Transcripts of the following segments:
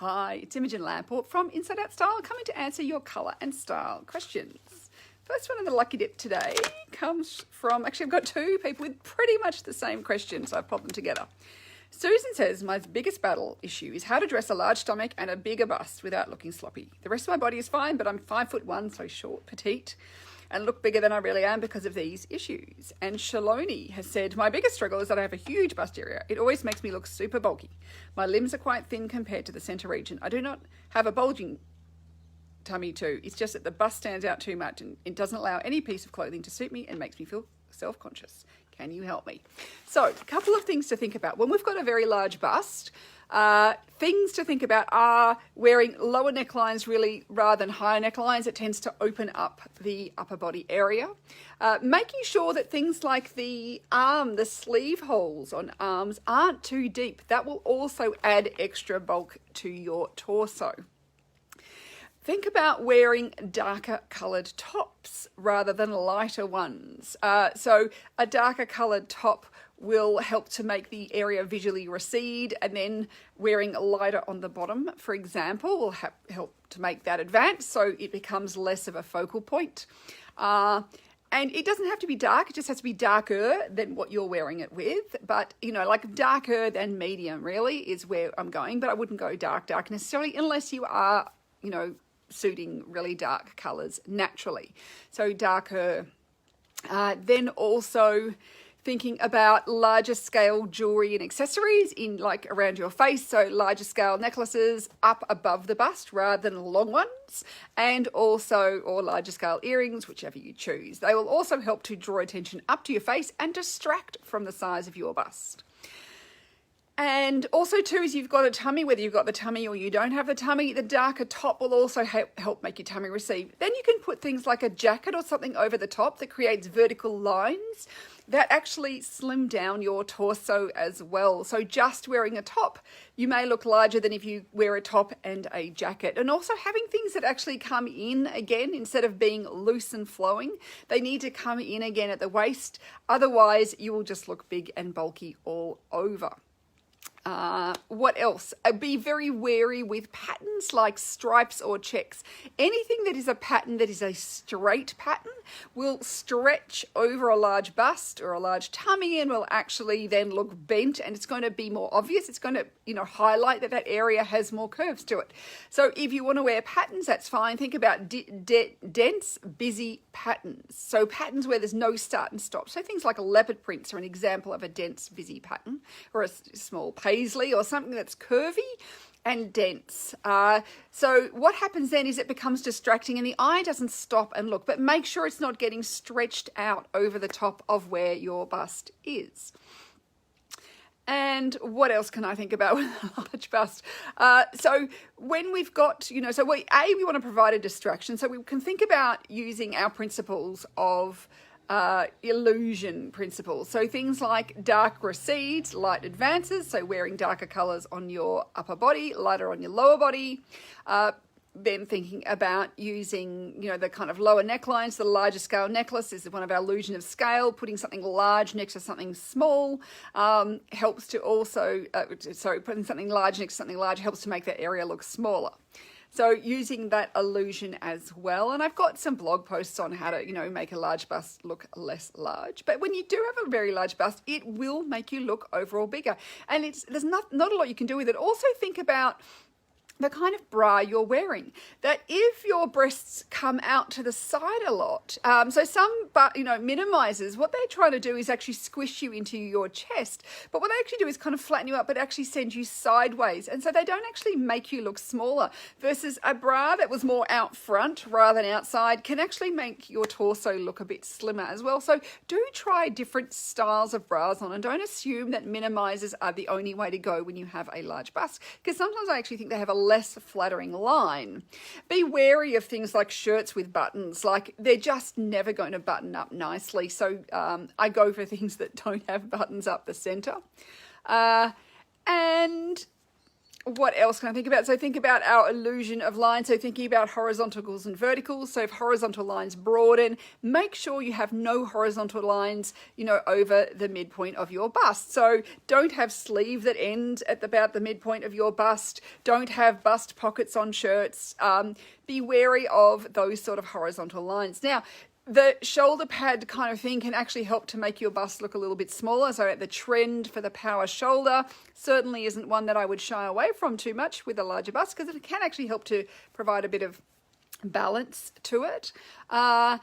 Hi, it's Imogen Lamport from Inside Out Style, coming to answer your colour and style questions. First one in the lucky dip today comes from, actually I've got two people with pretty much the same question, so I've popped them together. Susan says, my biggest battle issue is how to dress a large stomach and a bigger bust without looking sloppy. The rest of my body is fine, but I'm 5'1", so short, petite, and look bigger than I really am because of these issues. And Shaloni has said, my biggest struggle is that I have a huge bust area. It always makes me look super bulky. My limbs are quite thin compared to the centre region. I do not have a bulging tummy too. It's just that the bust stands out too much and it doesn't allow any piece of clothing to suit me and makes me feel self-conscious. Can you help me? So a couple of things to think about. When we've got a very large bust, things to think about are wearing lower necklines really rather than higher necklines. It tends to open up the upper body area. Making sure that things like the sleeve holes on arms aren't too deep. That will also add extra bulk to your torso. Think about wearing darker coloured tops rather than lighter ones. So a darker coloured top will help to make the area visually recede, and then wearing lighter on the bottom, for example, will help to make that advance so it becomes less of a focal point. And it doesn't have to be dark, it just has to be darker than what you're wearing it with. But, you know, like darker than medium really is where I'm going, but I wouldn't go dark necessarily unless you are, you know, suiting really dark colours naturally. So darker. Then also thinking about larger scale jewellery and accessories in like around your face. So larger scale necklaces up above the bust rather than long ones, and also, or larger scale earrings, whichever you choose. They will also help to draw attention up to your face and distract from the size of your bust. And also too, is you've got a tummy, whether you've got the tummy or you don't have the tummy, the darker top will also help make your tummy recede. Then you can put things like a jacket or something over the top that creates vertical lines that actually slim down your torso as well. So just wearing a top, you may look larger than if you wear a top and a jacket. And also having things that actually come in again, instead of being loose and flowing, they need to come in again at the waist. Otherwise, you will just look big and bulky all over. What else? Be very wary with patterns like stripes or checks. Anything that is a pattern that is a straight pattern will stretch over a large bust or a large tummy and will actually then look bent, and it's going to be more obvious. It's going to, you know, highlight that area has more curves to it. So if you want to wear patterns, that's fine. Think about dense, busy patterns. So patterns where there's no start and stop. So things like leopard prints are an example of a dense, busy pattern, or a small paisley or something that's curvy and dense. So what happens then is it becomes distracting and the eye doesn't stop and look, but make sure it's not getting stretched out over the top of where your bust is. And what else can I think about with a large bust? So when we've got, you know, so we want to provide a distraction. So we can think about using our principles of illusion principles. So things like dark recedes, light advances, so wearing darker colours on your upper body, lighter on your lower body. Then thinking about using, you know, the kind of lower necklines. The larger scale necklace is one of our illusion of scale. Putting something large next to something small helps to also, putting something large next to something large helps to make that area look smaller. So using that illusion as well. And I've got some blog posts on how to, you know, make a large bust look less large. But when you do have a very large bust, it will make you look overall bigger. And there's not a lot you can do with it. Also think about the kind of bra you're wearing, that if your breasts come out to the side a lot, so some, you know, minimizers, what they're trying to do is actually squish you into your chest, but what they actually do is kind of flatten you up, but actually send you sideways, and so they don't actually make you look smaller, versus a bra that was more out front rather than outside can actually make your torso look a bit slimmer as well. So do try different styles of bras on, and don't assume that minimizers are the only way to go when you have a large bust, because sometimes I actually think they have a less flattering line. Be wary of things like shirts with buttons, like they're just never going to button up nicely. So I go for things that don't have buttons up the center. And what else can I think about? So think about our illusion of line. So thinking about horizontals and verticals. So if horizontal lines broaden, make sure you have no horizontal lines, you know, over the midpoint of your bust. So don't have sleeve that end at about the midpoint of your bust. Don't have bust pockets on shirts. Be wary of those sort of horizontal lines. Now, the shoulder pad kind of thing can actually help to make your bust look a little bit smaller. So the trend for the power shoulder certainly isn't one that I would shy away from too much with a larger bust, because it can actually help to provide a bit of balance to it. And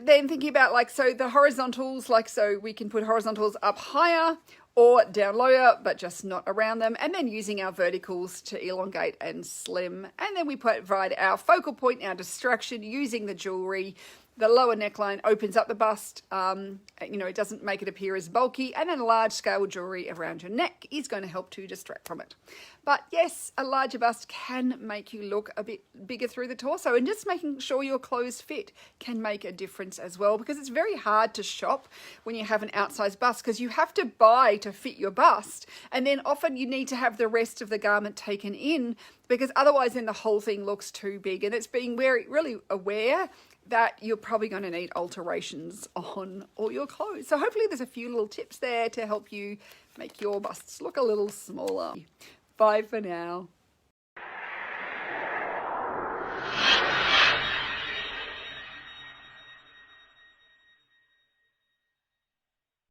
then thinking about like, so the horizontals, like, so we can put horizontals up higher or down lower, but just not around them. And then using our verticals to elongate and slim. And then we provide our focal point, our distraction, using the jewelry. The lower neckline opens up the bust, you know, it doesn't make it appear as bulky, and then a large scale jewelry around your neck is going to help to distract from it. But yes, a larger bust can make you look a bit bigger through the torso, and just making sure your clothes fit can make a difference as well, because it's very hard to shop when you have an outsized bust, because you have to buy to fit your bust, and then often you need to have the rest of the garment taken in, because otherwise then the whole thing looks too big. And it's being really aware that you're probably going to need alterations on all your clothes. So hopefully there's a few little tips there to help you make your busts look a little smaller. Bye for now.